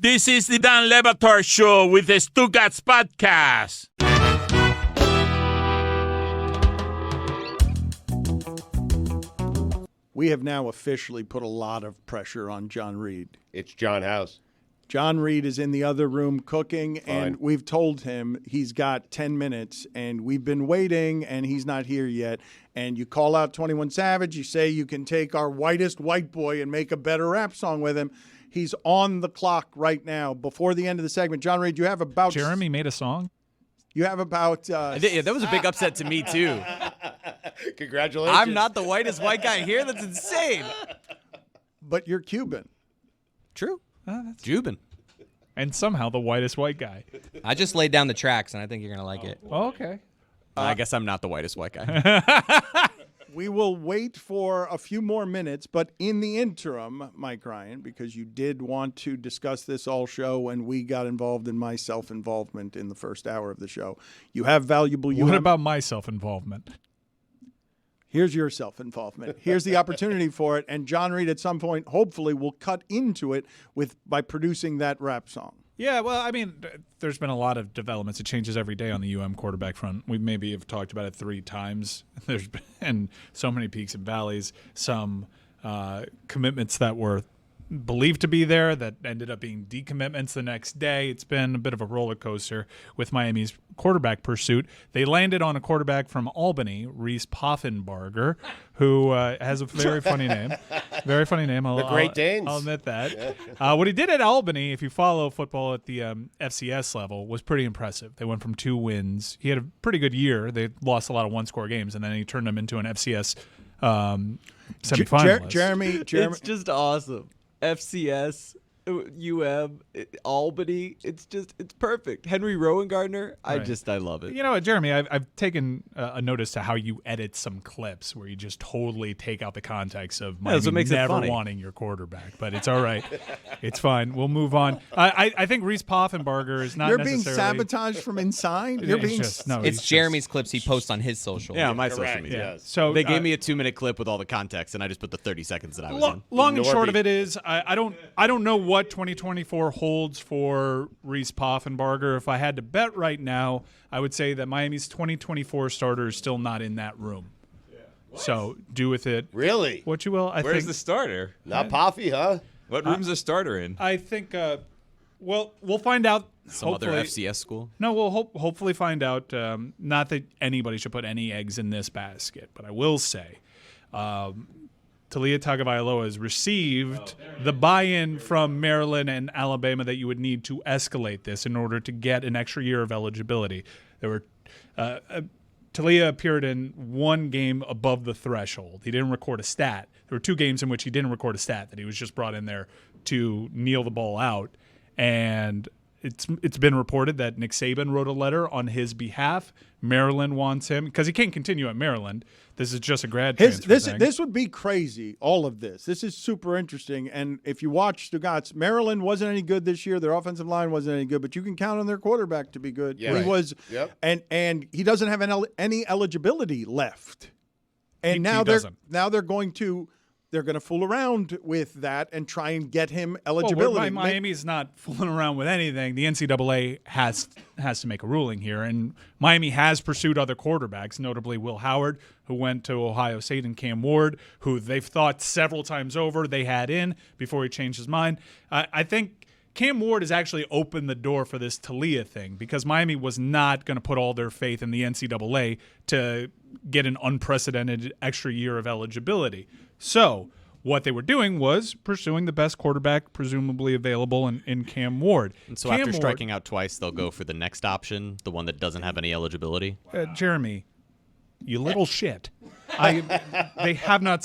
This is the Dan Le Batard Show with the Stugotz podcast. We have now officially put a lot of pressure on John Reed. It's John House. John Reed is in the other room cooking, and we've told him he's got 10 minutes, and we've been waiting, and he's not here yet. And you call out 21 Savage. You say you can take our whitest white boy and make a better rap song with him. He's on the clock right now. Before the end of the segment, John Reed, you have about... Jeremy made a song? You have about... Yeah, that was a big upset to me, too. Congratulations. I'm not the whitest white guy here. That's insane. But you're Cuban. True. That's Cuban. And somehow the whitest white guy. I just laid down the tracks, and I think you're going to like it. Oh, okay. I guess I'm not the whitest white guy. We will wait for a few more minutes, but in the interim, Mike Ryan, because you did want to discuss this all show and we got involved in my self-involvement in the first hour of the show, you have valuable... What about my self-involvement? Here's your self-involvement. Here's the opportunity for it, and John Reed at some point hopefully will cut into it by producing that rap song. Yeah, well, I mean, there's been a lot of developments. It changes every day on the quarterback front. We maybe have talked about it 3 times. There's been so many peaks and valleys, some commitments that were believed to be there that ended up being decommitments the next day. It's been a bit of a roller coaster with Miami's quarterback pursuit. They landed on a quarterback from Albany, Reese Poffenbarger, who has a very funny name. Very funny name. The Great Danes. I'll admit that. What he did at Albany, if you follow football at the FCS level, was pretty impressive. They went from 2 wins. He had a pretty good year. They lost a lot of one-score games, and then he turned them into an FCS semifinalist. Jeremy. It's just awesome. FCS, Albany, it's perfect. Henry Rowan-Gardner, Right. I love it. You know what, Jeremy, I've taken a notice to how you edit some clips where you just totally take out the context of that's what makes it never funny. wanting your quarterback, but it's all right. It's fine. We'll move on. I think Reese Poffenbarger is not You're necessarily... being sabotaged from inside? It's Jeremy's clips he posts on his social. Yeah, on my Correct, social media. yes. So They gave me a 2-minute clip with all the context, and I just put the 30 seconds that I was in. long and short of Norby. it is, I don't know what 2024 holds for Reese Poffenbarger. If I had to bet right now, I would say that Miami's 2024 starter is still not in that room. So do with it Really? what you will. Where's the starter? Not Poffy, huh? What room's the starter in? I think. Well, we'll find out. Some other FCS school? No, we'll hopefully find out. Not that anybody should put any eggs in this basket, but I will say, Talia Tagovailoa has received the buy-in from Maryland and Alabama that you would need to escalate this in order to get an extra year of eligibility. There were Talia appeared in 1 game above the threshold. He didn't record a stat. There were 2 games in which he didn't record a stat, that he was just brought in there to kneel the ball out. And it's been reported that Nick Saban wrote a letter on his behalf. Maryland wants him because he can't continue at Maryland. This is just a grad transfer thing. This would be crazy, all of this. This is super interesting. And if you watch Stugotz, Maryland wasn't any good this year. Their offensive line wasn't any good, but you can count on their quarterback to be good. Yeah. He was, Yep. and he doesn't have any eligibility left. And He now doesn't. they're going to fool around with that and try and get him Well, eligibility. Miami's not fooling around with anything. The NCAA has to make a ruling here, and Miami has pursued other quarterbacks, notably Will Howard, who went to Ohio State, and Cam Ward, who they've thought several times over they had in before he changed his mind. I think Cam Ward has actually opened the door for this Talia thing because Miami was not going to put all their faith in the NCAA to get an unprecedented extra year of eligibility. So what they were doing was pursuing the best quarterback presumably available in Cam Ward. And so Cam after Ward- striking out twice, they'll go for the next option, the one that doesn't have any eligibility. Jeremy, you little shit. They have not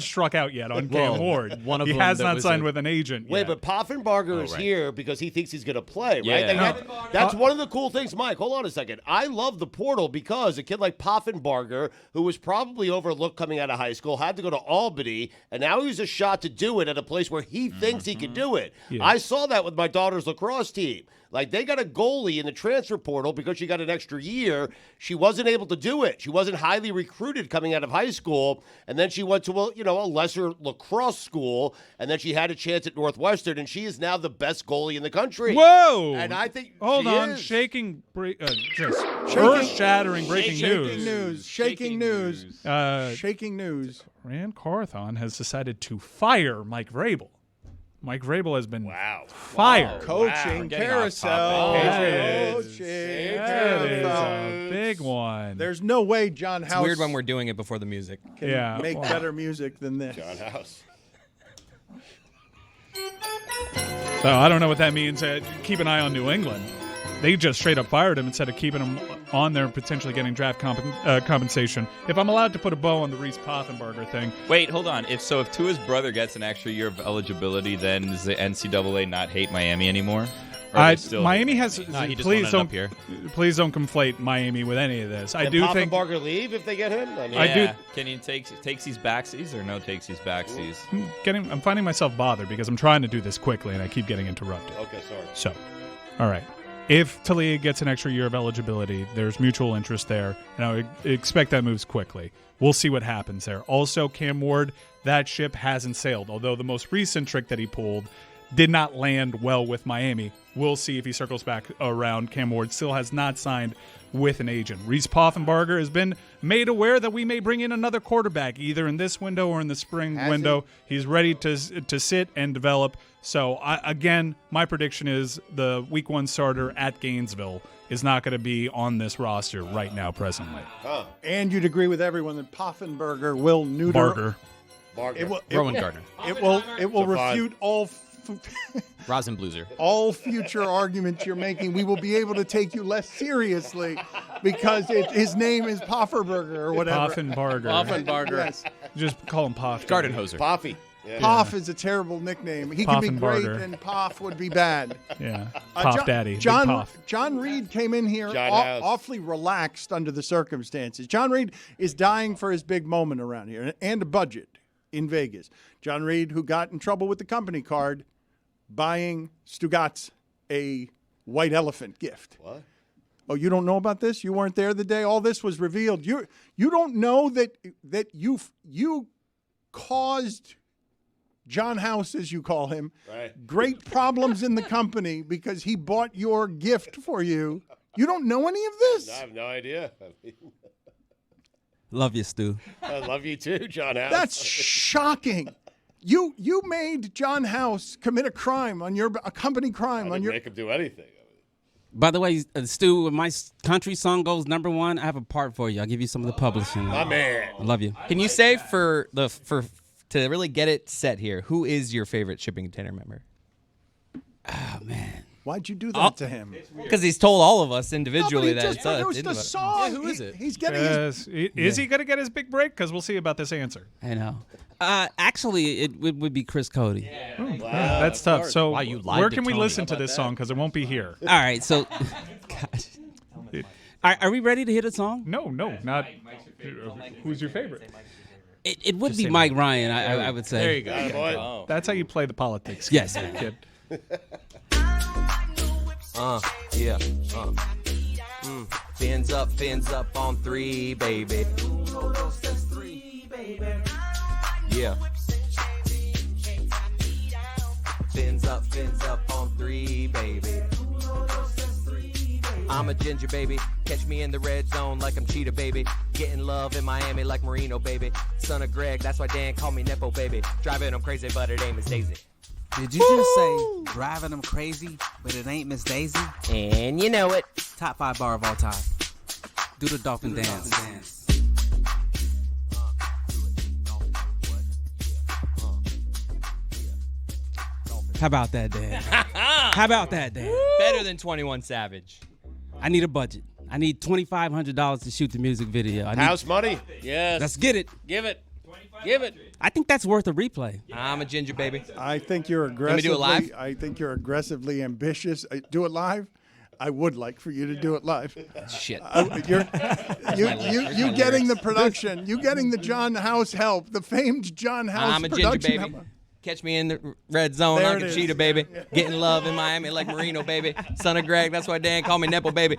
struck out yet on Cam Ward. one of he them has that not was signed a- with an agent Wait, yet. but Poffenbarger is right. here because he thinks he's going to play, right? Yeah. That's one of the cool things. Mike, hold on a second. I love the portal because a kid like Poffenbarger, who was probably overlooked coming out of high school, had to go to Albany, and now he's a shot to do it at a place where he thinks he can do it. Yeah. I saw that with my daughter's lacrosse team. Like, they got a goalie in the transfer portal because she got an extra year. She wasn't able to do it. She wasn't highly recruited recruited coming out of high school, and then she went to a lesser lacrosse school, and then she had a chance at Northwestern, and she is now the best goalie in the country. Whoa! And I think Hold she on, is. just earth-shattering breaking news. Shaking news. Rand Carthon has decided to fire Mike Vrabel. Mike Vrabel has been fired. Coaching carousel. That is a big one. There's no way John House Weird when we're doing it before the music. can make better music than this. John House. So I don't know what that means. Keep an eye on New England. They just straight up fired him instead of keeping him on there, potentially getting draft compensation. If I'm allowed to put a bow on the Reese Poffenbarger thing. Wait, hold on. If Tua's brother gets an extra year of eligibility, then does the NCAA not hate Miami anymore? Miami has. he just Please wanted don't. up here. Please don't conflate Miami with any of this. I Can do think. Poffenbarger leave if they get him? I mean, I do- Can he takes these backsies or no takes these backsies? I'm finding myself bothered because I'm trying to do this quickly and I keep getting interrupted. Okay, sorry. So, all right. If Talia gets an extra year of eligibility, there's mutual interest there, and I would expect that moves quickly. We'll see what happens there. Also, Cam Ward, that ship hasn't sailed, although the most recent trick that he pulled did not land well with Miami. We'll see if he circles back around. Cam Ward still has not signed with an agent. Reese Poffenbarger has been made aware that we may bring in another quarterback, either in this window or in the spring window. He's ready to sit and develop. So, again, my prediction is the Week 1 starter at Gainesville is not going to be on this roster right now, presently. And you'd agree with everyone that Poffenbarger will neuter. Barger. Rowan Gardner. It will refute all Rosenbluser. all future arguments you're making. We will be able to take you less seriously because his name is Poffenbarger or whatever. Poffenbarger. Yes. Just call him Poff. Gardenhoser. Poffy. Yeah. Poff is a terrible nickname. He can be great, Poffenbarger. and Poff would be bad. Yeah. Poff Daddy. Big John Poff. Reed came in here John House. awfully relaxed under the circumstances. John Reed is dying for his big moment around here and a budget in Vegas. John Reed, who got in trouble with the company card, buying Stugotz a white elephant gift. What? Oh, you don't know about this? You weren't there the day all this was revealed. You don't know that you caused John House, as you call him, great problems in the company because he bought your gift for you. You don't know any of this? I have no idea. Love you, Stu. I love you too, John House. That's shocking. You made John House commit a crime on a company crime I on didn't your. make him do anything. By the way, Stu, when my country song goes #1, I have a part for you. I'll give you some of the publishing. My man. I love you. Can you say to really get it set here, who is your favorite shipping container member? Oh, man. Why'd you do that to him? Because he's told all of us No, individually but that he it's just produced a song. Yeah, who is it? He's getting his. Is he going to get his big break? Because we'll see about this answer. I know. Actually, it would be Chris Cote. That's tough. So Wow, you lied where to can we Tony. listen to this song? Because it won't be here. All right, so. Gosh. Are we ready to hit a song? No, not. Who's your favorite? It would be Mike Ryan, I would say. There you go. Boy. That's how you play the politics. Yes. Kid. Yeah. Fins up on 3, baby. Yeah. Fins up on 3, baby. I'm a ginger baby. Catch me in the red zone like I'm Cheetah baby. Getting love in Miami like Marino baby. Son of Greg, that's why Dan called me Nepo baby. Driving them crazy, but it ain't Miss Daisy. Did you just say driving them crazy, but it ain't Miss Daisy? And you know it. Top 5 bar of all time. Do the dolphin dance. How about that, Dan? How about that, Dan? Better than 21 Savage. I need a budget. I need $2,500 to shoot the music video. House money? Yes. Let's get it. Give it. Give it. I think that's worth a replay. I'm a ginger baby. I think you're me aggressively. do it live? I think you're aggressively ambitious. Do it live. I would like for you to do it live. Shit. You getting the production. You getting the John House help. The famed John House I'm a ginger production baby. help. Catch me in the red zone There like it a is. cheetah baby. Getting love in Miami like Marino baby. Son of Greg, that's why Dan called me Nepo baby.